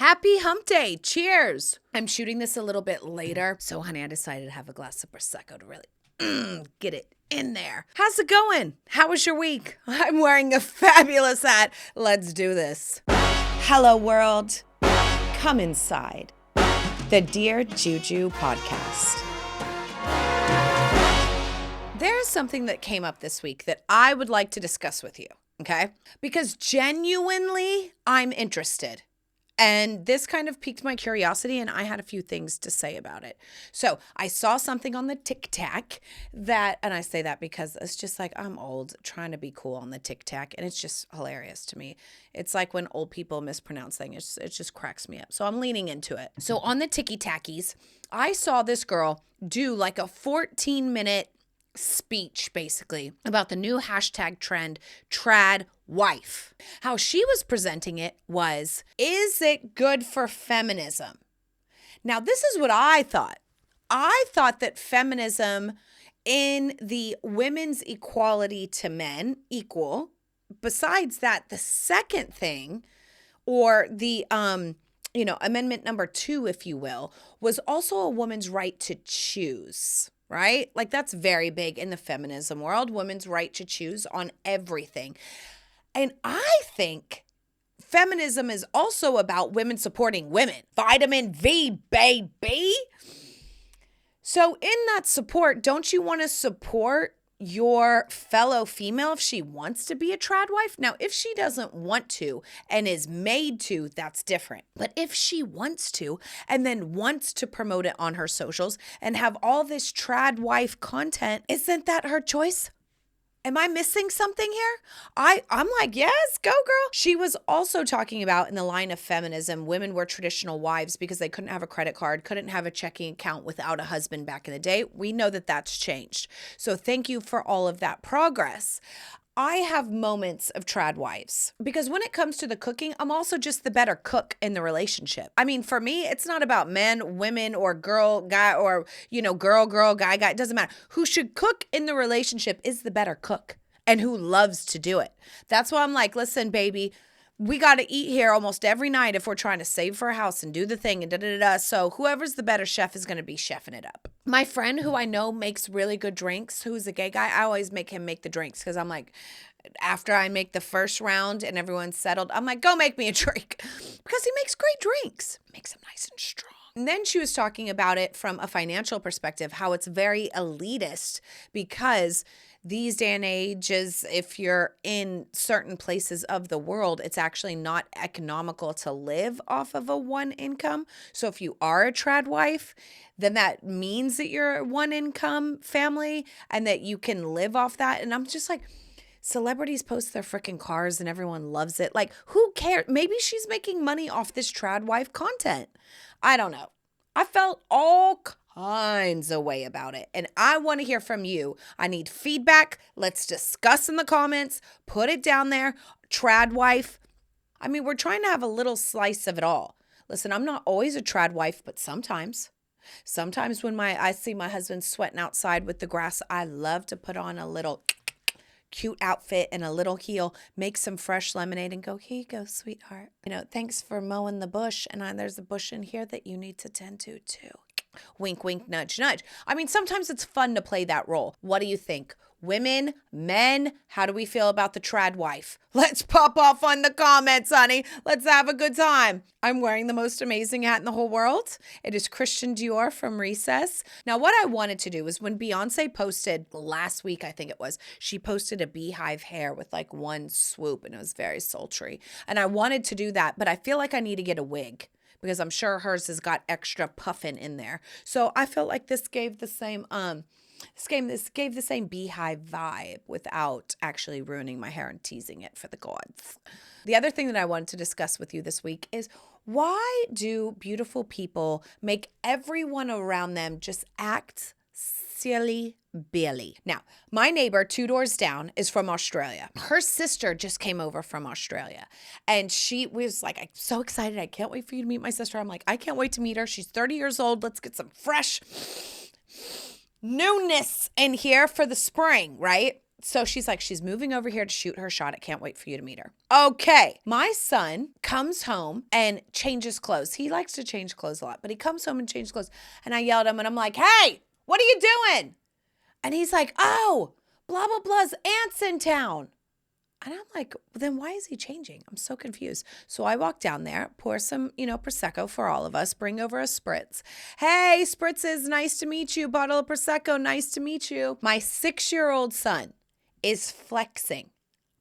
Happy hump day. Cheers. I'm shooting this a little bit later. So, honey, I decided to have a glass of Prosecco to really get it in there. How's it going? How was your week? I'm wearing a fabulous hat. Let's do this. Hello, world. Come inside. The Dear Juju podcast. There's something that came up this week that I would like to discuss with you, okay? Because genuinely, I'm interested. And this kind of piqued my curiosity, and I had a few things to say about it. So I saw something on the TikTok that, and I say that because it's just like I'm old trying to be cool on the TikTok, and it's just hilarious to me. It's like when old people mispronounce things, it just cracks me up. So I'm leaning into it. So on the Tiki-Takis, I saw this girl do like a 14-minute speech basically about the new hashtag trend, TRD Wife. How she was presenting it was, is it good for feminism? Now, this is what I thought. I thought that feminism in the women's equality to men equal. Besides that, the second thing, or the amendment number 2, if you will, was also a woman's right to choose. Right? Like that's very big in the feminism world, women's right to choose on everything. And I think feminism is also about women supporting women. Vitamin V, baby. So in that support, don't you want to support your fellow female if she wants to be a trad wife? Now, if she doesn't want to and is made to, that's different. But if she wants to and then wants to promote it on her socials and have all this trad wife content, isn't that her choice? Am I missing something here? I'm like, yes, go girl. She was also talking about in the line of feminism, women were traditional wives because they couldn't have a credit card, couldn't have a checking account without a husband back in the day. We know that that's changed. So thank you for all of that progress. I have moments of trad wives because when it comes to the cooking, I'm also just the better cook in the relationship. I mean, for me, it's not about men, women, or girl, guy, or, girl, guy. It doesn't matter. Who should cook in the relationship is the better cook and who loves to do it. That's why I'm like, listen, baby, we got to eat here almost every night if we're trying to save for a house and do the thing and da-da-da-da. So whoever's the better chef is going to be chefing it up. My friend who I know makes really good drinks, who's a gay guy, I always make him make the drinks because I'm like, after I make the first round and everyone's settled, I'm like, go make me a drink because he makes great drinks. Makes them nice and strong. And then she was talking about it from a financial perspective, how it's very elitist because these day and ages, if you're in certain places of the world, it's actually not economical to live off of a one income. So if you are a trad wife, then that means that you're a one income family and that you can live off that. And I'm just like, celebrities post their freaking cars and everyone loves it. Like, who cares? Maybe she's making money off this trad wife content. I don't know. I felt all kinds of way about it. And I want to hear from you. I need feedback. Let's discuss in the comments. Put it down there. Trad wife. I mean, we're trying to have a little slice of it all. Listen, I'm not always a trad wife, but sometimes when I see my husband sweating outside with the grass, I love to put on a little cute outfit and a little heel, make some fresh lemonade and go, here you go, sweetheart. Thanks for mowing the bush. And there's a bush in here that you need to tend to too. Wink, wink, nudge, nudge. I mean, sometimes it's fun to play that role. What do you think? Women, men, how do we feel about the trad wife? Let's pop off on the comments, honey. Let's have a good time. I'm wearing the most amazing hat in the whole world. It is Christian Dior from Recess. Now, what I wanted to do was when Beyonce posted last week, I think it was, she posted a beehive hair with like one swoop and it was very sultry. And I wanted to do that, but I feel like I need to get a wig because I'm sure hers has got extra puffin in there. So I felt like this gave the same This gave the same beehive vibe without actually ruining my hair and teasing it for the gods. The other thing that I wanted to discuss with you this week is why do beautiful people make everyone around them just act silly Billy? Now, my neighbor 2 doors down is from Australia. Her sister just came over from Australia and she was like, I'm so excited. I can't wait for you to meet my sister. I'm like, I can't wait to meet her. She's 30 years old. Let's get some fresh newness in here for the spring, right? So she's like, she's moving over here to shoot her shot. I can't wait for you to meet her. Okay. My son comes home and changes clothes. He likes to change clothes a lot, but he comes home and changes clothes. And I yelled at him and I'm like, hey, what are you doing? And he's like, oh, blah, blah, blah's aunt's in town. And I'm like, then why is he changing? I'm so confused. So I walk down there, pour some, Prosecco for all of us, bring over a spritz. Hey, spritzes, nice to meet you. Bottle of Prosecco, nice to meet you. My 6-year-old son is flexing.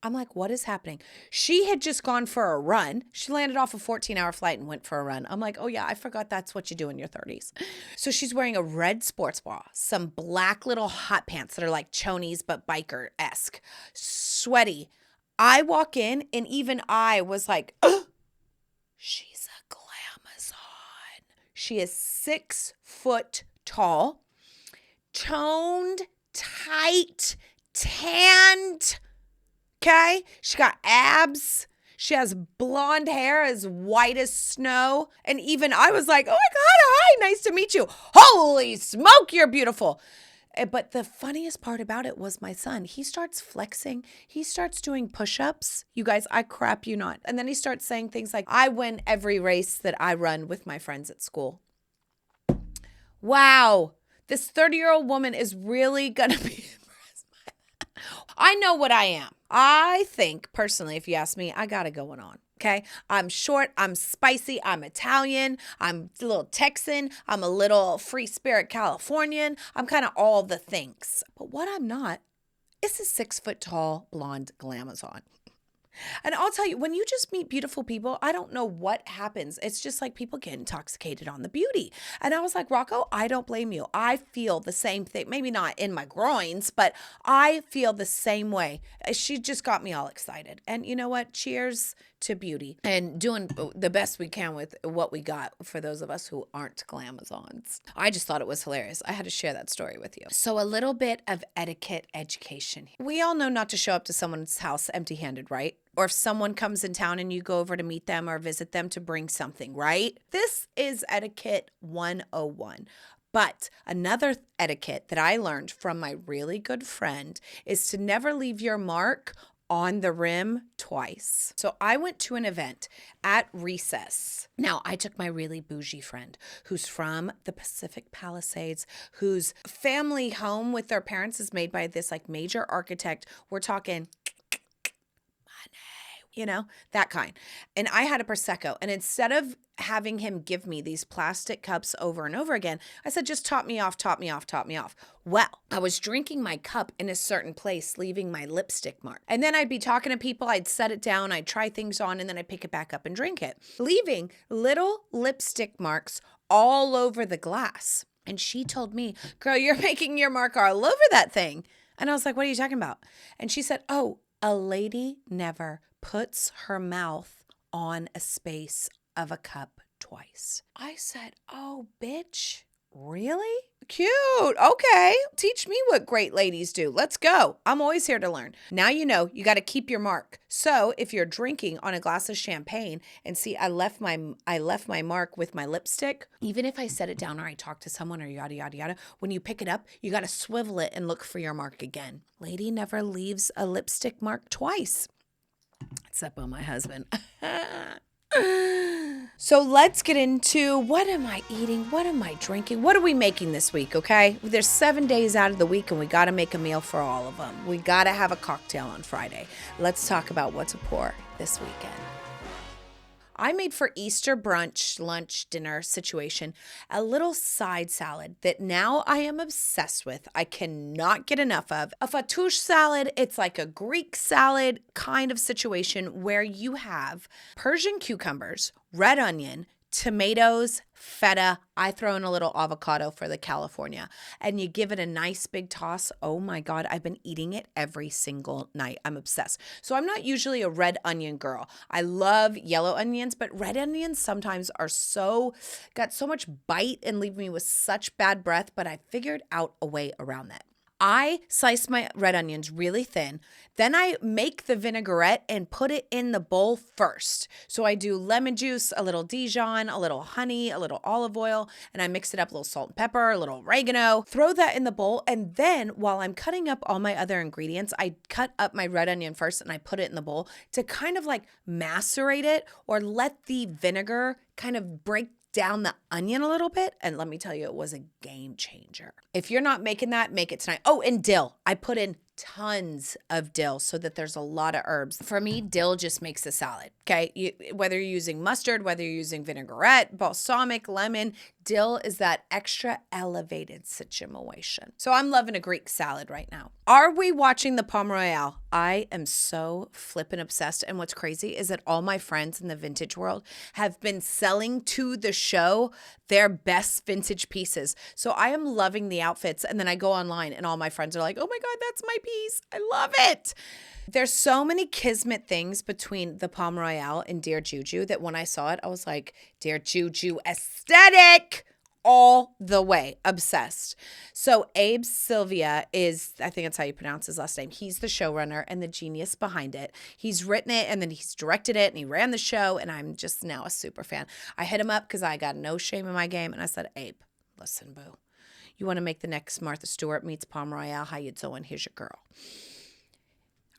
I'm like, what is happening? She had just gone for a run. She landed off a 14-hour flight and went for a run. I'm like, oh yeah, I forgot that's what you do in your 30s. So she's wearing a red sports bra, some black little hot pants that are like chonies but biker-esque, sweaty. I walk in and even I was like, oh, she's a glamazon. She is 6 foot tall, toned, tight, tanned. Okay? She got abs. She has blonde hair as white as snow. And even I was like, oh my God, hi, nice to meet you. Holy smoke, you're beautiful. But the funniest part about it was my son. He starts flexing. He starts doing push-ups. You guys, I crap you not. And then he starts saying things like, I win every race that I run with my friends at school. Wow. This 30-year-old woman is really going to be impressed. I know what I am. I think, personally, if you ask me, I got it going on. Okay, I'm short, I'm spicy, I'm Italian, I'm a little Texan, I'm a little free spirit Californian. I'm kind of all the things. But what I'm not is a 6 foot tall blonde glamazon. And I'll tell you, when you just meet beautiful people, I don't know what happens. It's just like people get intoxicated on the beauty. And I was like, Rocco, I don't blame you. I feel the same thing. Maybe not in my groins, but I feel the same way. She just got me all excited. And you know what? Cheers to beauty and doing the best we can with what we got for those of us who aren't glamazons. I just thought it was hilarious. I had to share that story with you. So a little bit of etiquette education. We all know not to show up to someone's house empty-handed, right? Or if someone comes in town and you go over to meet them or visit them, to bring something, right? This is etiquette 101. But another etiquette that I learned from my really good friend is to never leave your mark on the rim twice. So I went to an event at recess. Now, I took my really bougie friend who's from the Pacific Palisades, whose family home with their parents is made by this like major architect. We're talking that kind. And I had a Prosecco. And instead of having him give me these plastic cups over and over again, I said, just top me off, top me off, top me off. Well, I was drinking my cup in a certain place, leaving my lipstick mark. And then I'd be talking to people, I'd set it down, I'd try things on, and then I'd pick it back up and drink it, leaving little lipstick marks all over the glass. And she told me, girl, you're making your mark all over that thing. And I was like, what are you talking about? And she said, oh, a lady never puts her mouth on a space of a cup twice. I said, oh, bitch, really? Cute. Okay. Teach me what great ladies do. Let's go. I'm always here to learn. Now you know you got to keep your mark. So if you're drinking on a glass of champagne and see, I left my mark with my lipstick, even if I set it down or I talk to someone or yada, yada, yada, when you pick it up, you got to swivel it and look for your mark again. Lady never leaves a lipstick mark twice. Except on my husband. So let's get into what am I eating? What am I drinking? What are we making this week, okay? There's 7 days out of the week and we got to make a meal for all of them. We got to have a cocktail on Friday. Let's talk about what to pour this weekend. I made for Easter brunch, lunch, dinner situation, a little side salad that now I am obsessed with. I cannot get enough of. A fattoush salad, it's like a Greek salad kind of situation where you have Persian cucumbers, red onion, tomatoes, feta. I throw in a little avocado for the California. And you give it a nice big toss. Oh my God, I've been eating it every single night. I'm obsessed. So I'm not usually a red onion girl. I love yellow onions, but red onions sometimes are got so much bite and leave me with such bad breath, but I figured out a way around that. I slice my red onions really thin. Then I make the vinaigrette and put it in the bowl first. So I do lemon juice, a little Dijon, a little honey, a little olive oil, and I mix it up, a little salt and pepper, a little oregano. Throw that in the bowl, and then while I'm cutting up all my other ingredients, I cut up my red onion first and I put it in the bowl to kind of like macerate it or let the vinegar kind of break down the onion a little bit. And let me tell you, it was a game changer. If you're not making that, make it tonight. Oh, and dill. I put in tons of dill so that there's a lot of herbs. For me, dill just makes a salad, okay? Whether you're using mustard, whether you're using vinaigrette, balsamic, lemon, dill is that extra elevated situation. So I'm loving a Greek salad right now. Are we watching the Palm Royale? I am so flippin' obsessed. And what's crazy is that all my friends in the vintage world have been selling to the show their best vintage pieces. So I am loving the outfits. And then I go online and all my friends are like, oh my God, that's my piece. I love it. There's so many kismet things between the Palm Royale and Dear Juju that when I saw it, I was like, Dear Juju aesthetic all the way. Obsessed. So Abe Sylvia is, I think that's how you pronounce his last name. He's the showrunner and the genius behind it. He's written it and then he's directed it and he ran the show, and I'm just now a super fan. I hit him up because I got no shame in my game and I said, Abe, listen, boo. You want to make the next Martha Stewart meets Palm Royale? How you doing? Here's your girl.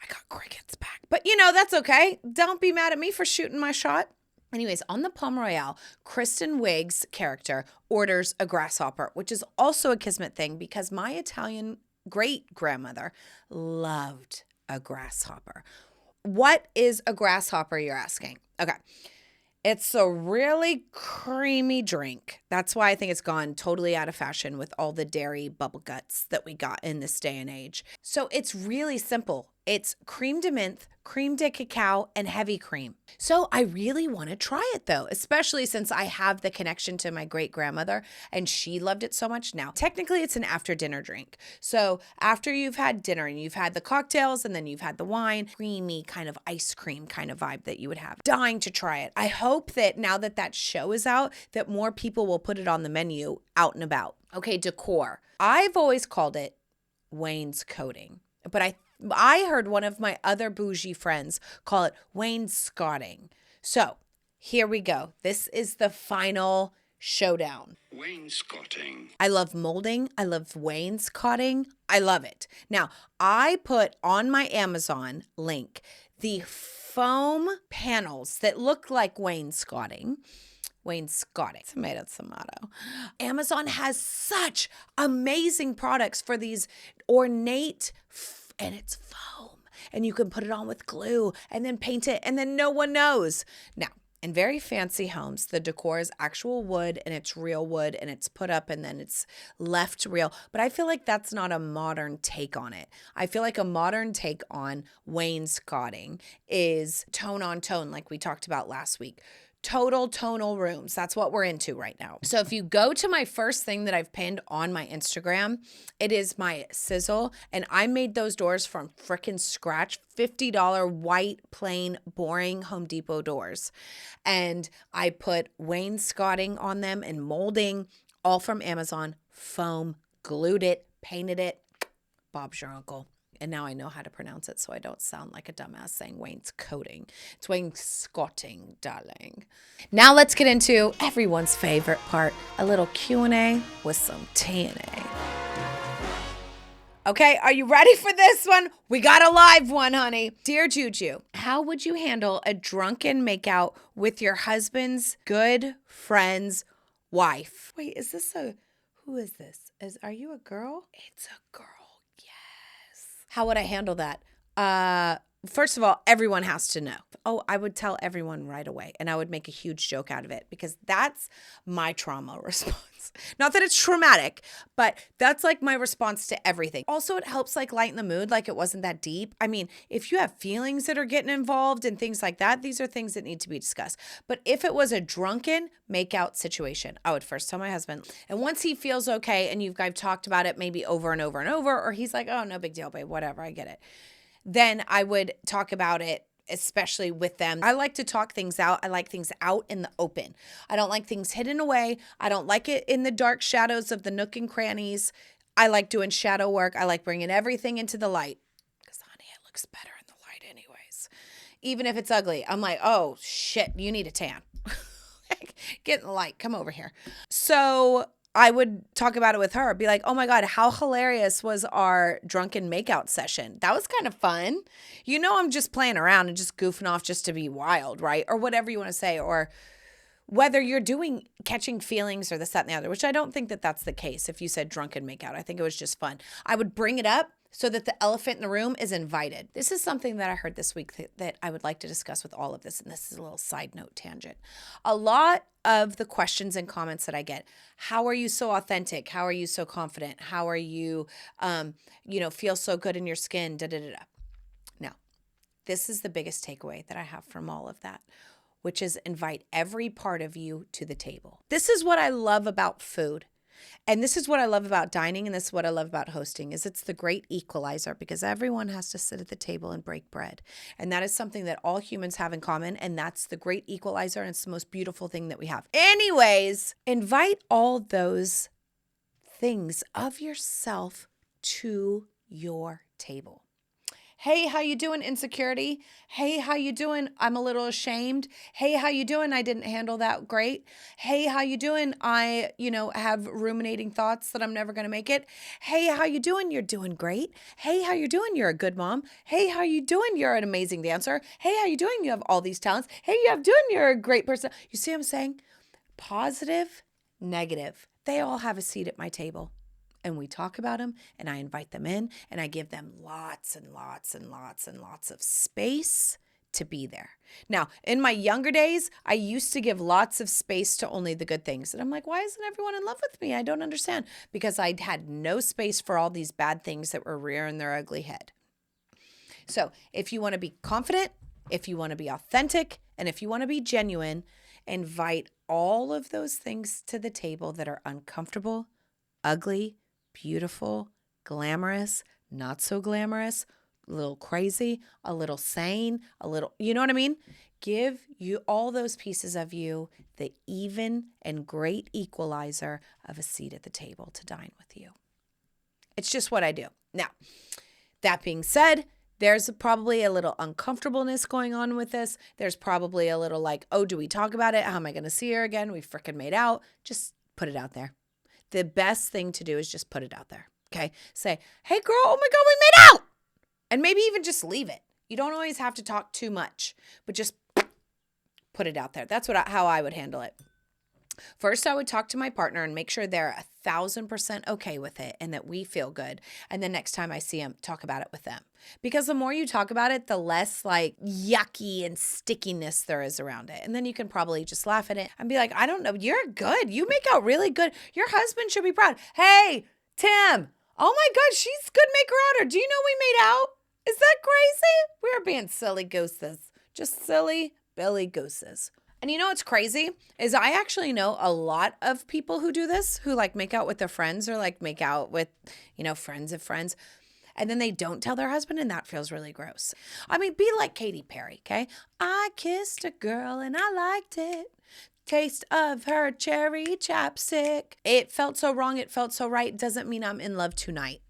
I got crickets back. But that's okay. Don't be mad at me for shooting my shot. Anyways, on the Palm Royale, Kristen Wiig's character orders a grasshopper, which is also a kismet thing because my Italian great-grandmother loved a grasshopper. What is a grasshopper, you're asking? Okay. It's a really creamy drink. That's why I think it's gone totally out of fashion with all the dairy bubble guts that we got in this day and age. So it's really simple. It's creme de menthe, creme de cacao, and heavy cream. So I really want to try it though, especially since I have the connection to my great grandmother and she loved it so much. Now, technically it's an after dinner drink. So after you've had dinner and you've had the cocktails and then you've had the wine, creamy kind of ice cream kind of vibe that you would have. Dying to try it. I hope that now that that show is out, that more people will put it on the menu out and about. Okay, Decor. I've always called it Wainscoting, but I heard one of my other bougie friends call it Wainscoting. So here we go. This is the final showdown. Wainscoting. I love molding. I love wainscoting. I love it. Now, I put on my Amazon link the foam panels that look like wainscoting. Tomato. Amazon has such amazing products for these ornate and it's foam. And you can put it on with glue and then paint it and then no one knows. Now, in very fancy homes, the decor is actual wood and it's real wood and it's put up and then it's left real. But I feel like that's not a modern take on it. I feel like a modern take on wainscoting is tone on tone, like we talked about last week. Total tonal rooms. That's what we're into right now. So if you go to my first thing that I've pinned on my Instagram, it is my sizzle. And I made those doors from frickin' scratch. $50 white, plain, boring Home Depot doors. And I put wainscoting on them and molding, all from Amazon, foam, glued it, painted it. Bob's your uncle. And now I know how to pronounce it so I don't sound like a dumbass saying wainscoting. It's wainscoting, darling. Now let's get into everyone's favorite part, a little Q&A with some TNA. Okay, are you ready for this one? We got a live one, honey. Dear Juju, how would you handle a drunken makeout with your husband's good friend's wife? Wait, who is this? Are you a girl? It's a girl. How would I handle that? First of all, everyone has to know. Oh, I would tell everyone right away and I would make a huge joke out of it because that's my trauma response. Not that it's traumatic, but that's like my response to everything. Also, it helps like lighten the mood, like it wasn't that deep. I mean, if you have feelings that are getting involved and things like that, these are things that need to be discussed. But if it was a drunken makeout situation, I would first tell my husband. And once he feels okay and you've guys talked about it maybe over and over and over, or he's like, oh, no big deal, babe, whatever, I get it. Then I would talk about it, especially with them. I like to talk things out. I like things out in the open. I don't like things hidden away. I don't like it in the dark shadows of the nook and crannies. I like doing shadow work. I like bringing everything into the light because, honey, it looks better in the light anyways. Even if it's ugly, I'm like, oh, shit, you need a tan. Get in the light. Come over here. So I would talk about it with her. Be like, oh my God, how hilarious was our drunken makeout session? That was kind of fun. I'm just playing around and just goofing off just to be wild, right? Or whatever you want to say. Or whether you're doing catching feelings or this, that, and the other, which I don't think that that's the case. If you said drunken makeout, I think it was just fun. I would bring it up so that the elephant in the room is invited. This is something that I heard this week that I would like to discuss with all of this. And this is a little side note tangent. A lot of the questions and comments that I get, how are you so authentic? How are you so confident? How are you, feel so good in your skin? Da, da, da, da. Now, this is the biggest takeaway that I have from all of that, which is invite every part of you to the table. This is what I love about food. And this is what I love about dining, and this is what I love about hosting, is it's the great equalizer because everyone has to sit at the table and break bread. And that is something that all humans have in common, and that's the great equalizer, and it's the most beautiful thing that we have. Anyways, invite all those things of yourself to your table. Hey, how you doing, insecurity? Hey, how you doing? I'm a little ashamed. Hey, how you doing? I didn't handle that great. Hey, how you doing? I, have ruminating thoughts that I'm never going to make it. Hey, how you doing? You're doing great. Hey, how you doing? You're a good mom. Hey, how you doing? You're an amazing dancer. Hey, how you doing? You have all these talents. Hey, you're a great person. You see what I'm saying? Positive, negative. They all have a seat at my table. And we talk about them, and I invite them in, and I give them lots and lots and lots and lots of space to be there. Now, in my younger days, I used to give lots of space to only the good things. And I'm like, why isn't everyone in love with me? I don't understand. Because I had no space for all these bad things that were rearing their ugly head. So if you want to be confident, if you want to be authentic, and if you want to be genuine, invite all of those things to the table that are uncomfortable, ugly, beautiful, glamorous, not so glamorous, a little crazy, a little sane, a little, you know what I mean? Give you all those pieces of you the even and great equalizer of a seat at the table to dine with you. It's just what I do. Now, that being said, there's probably a little uncomfortableness going on with this. There's probably a little like, oh, do we talk about it? How am I going to see her again? We freaking made out. Just put it out there. The best thing to do is just put it out there, okay? Say, hey, girl, oh, my God, we made out. And maybe even just leave it. You don't always have to talk too much, but just put it out there. That's how I would handle it. First, I would talk to my partner and make sure they're 1,000% okay with it and that we feel good. And the next time I see them, talk about it with them. Because the more you talk about it, the less like yucky and stickiness there is around it. And then you can probably just laugh at it and be like, I don't know, you're good. You make out really good. Your husband should be proud. Hey, Tim. Oh my God, she's good maker outer. Do you know we made out? Is that crazy? We're being silly gooses. Just silly Billy gooses. And you know what's crazy is I actually know a lot of people who do this, who like make out with their friends or like make out with, friends of friends. And then they don't tell their husband, and that feels really gross. I mean, be like Katy Perry, okay? I kissed a girl and I liked it. Taste of her cherry chapstick. It felt so wrong. It felt so right. Doesn't mean I'm in love tonight.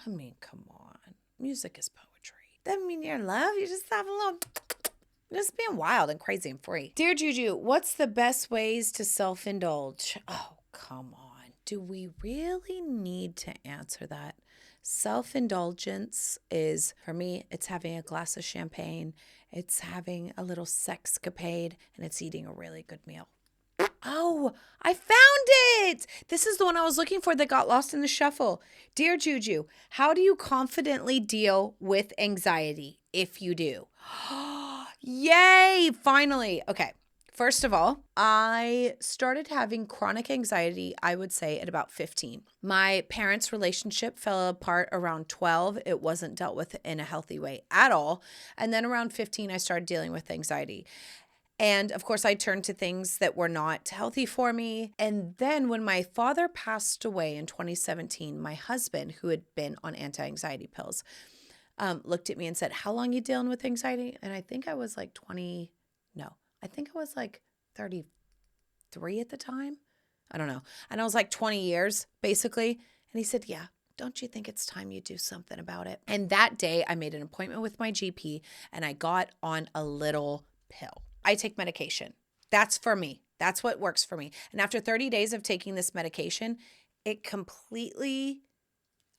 I mean, come on. Music is poetry. Doesn't mean you're in love. You just have a little... Just being wild and crazy and free. Dear Juju, what's the best ways to self-indulge? Oh, come on. Do we really need to answer that? Self-indulgence is, for me, it's having a glass of champagne, it's having a little sexcapade, and it's eating a really good meal. Oh, I found it. This is the one I was looking for that got lost in the shuffle. Dear Juju, how do you confidently deal with anxiety if you do? Yay, finally. Okay, first of all, I started having chronic anxiety, I would say, at about 15. My parents' relationship fell apart around 12. It wasn't dealt with in a healthy way at all. And then around 15, I started dealing with anxiety. And of course, I turned to things that were not healthy for me. And then when my father passed away in 2017, my husband, who had been on anti-anxiety pills, looked at me and said, how long you dealing with anxiety? And I think I was like 33 at the time. I don't know. And I was like 20 years, basically. And he said, yeah, don't you think it's time you do something about it? And that day I made an appointment with my GP and I got on a little pill. I take medication. That's for me. That's what works for me. And after 30 days of taking this medication, it completely,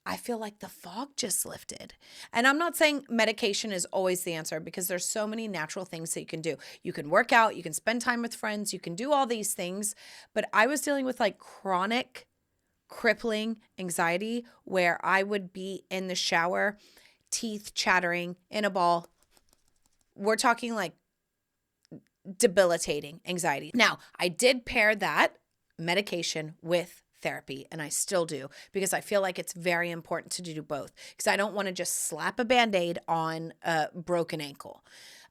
I feel like the fog just lifted. And I'm not saying medication is always the answer because there's so many natural things that you can do. You can work out, you can spend time with friends, you can do all these things. But I was dealing with like chronic, crippling anxiety where I would be in the shower, teeth chattering in a ball. We're talking like debilitating anxiety. Now, I did pair that medication with therapy, and I still do because I feel like it's very important to do both because I don't want to just slap a Band-Aid on a broken ankle.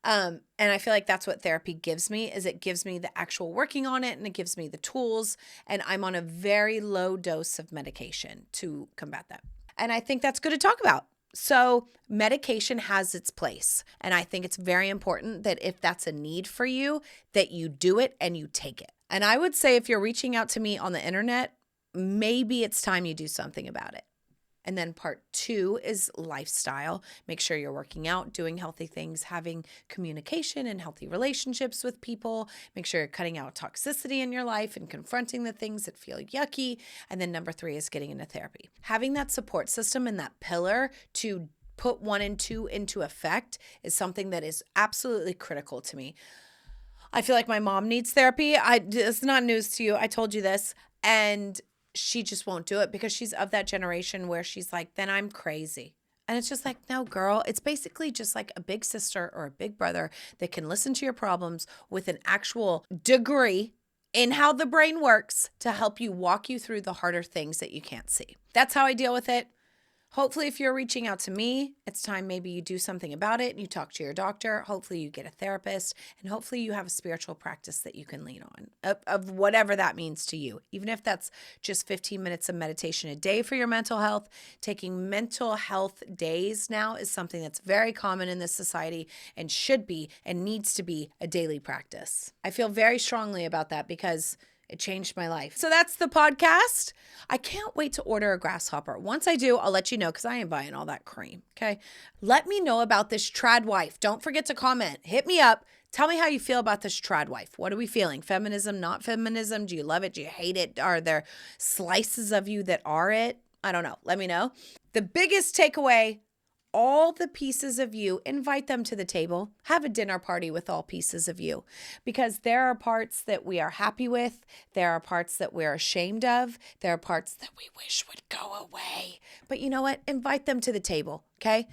And I feel like that's what therapy gives me is it gives me the actual working on it and it gives me the tools, and I'm on a very low dose of medication to combat that. And I think that's good to talk about. So medication has its place. And I think it's very important that if that's a need for you, that you do it and you take it. And I would say if you're reaching out to me on the internet, maybe it's time you do something about it. And then part 2 is lifestyle. Make sure you're working out, doing healthy things, having communication and healthy relationships with people. Make sure you're cutting out toxicity in your life and confronting the things that feel yucky. And then number 3 is getting into therapy. Having that support system and that pillar to put 1 and 2 into effect is something that is absolutely critical to me. I feel like my mom needs therapy. It's not news to you. I told you this. And she just won't do it because she's of that generation where she's like, then I'm crazy. And it's just like, no, girl, it's basically just like a big sister or a big brother that can listen to your problems with an actual degree in how the brain works to help you walk you through the harder things that you can't see. That's how I deal with it. Hopefully, if you're reaching out to me, it's time maybe you do something about it and you talk to your doctor. Hopefully, you get a therapist, and hopefully, you have a spiritual practice that you can lean on of whatever that means to you. Even if that's just 15 minutes of meditation a day for your mental health, taking mental health days now is something that's very common in this society and should be and needs to be a daily practice. I feel very strongly about that because it changed my life. So that's the podcast. I can't wait to order a Grasshopper. Once I do, I'll let you know because I ain't buying all that cream, okay? Let me know about this TRD Wife. Don't forget to comment. Hit me up. Tell me how you feel about this TRD Wife. What are we feeling? Feminism, not feminism? Do you love it? Do you hate it? Are there slices of you that are it? I don't know. Let me know. The biggest takeaway, all the pieces of you, invite them to the table. Have a dinner party with all pieces of you because there are parts that we are happy with. There are parts that we're ashamed of. There are parts that we wish would go away. But you know what? Invite them to the table, okay?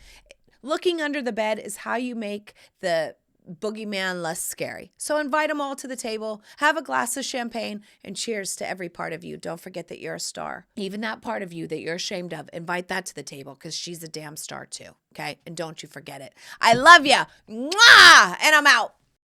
Looking under the bed is how you make the boogeyman less scary. So invite them all to the table, have a glass of champagne, and cheers to every part of you. Don't forget that you're a star. Even that part of you that you're ashamed of, invite that to the table because she's a damn star too, okay? And don't you forget it. I love you. Mwah! And I'm out.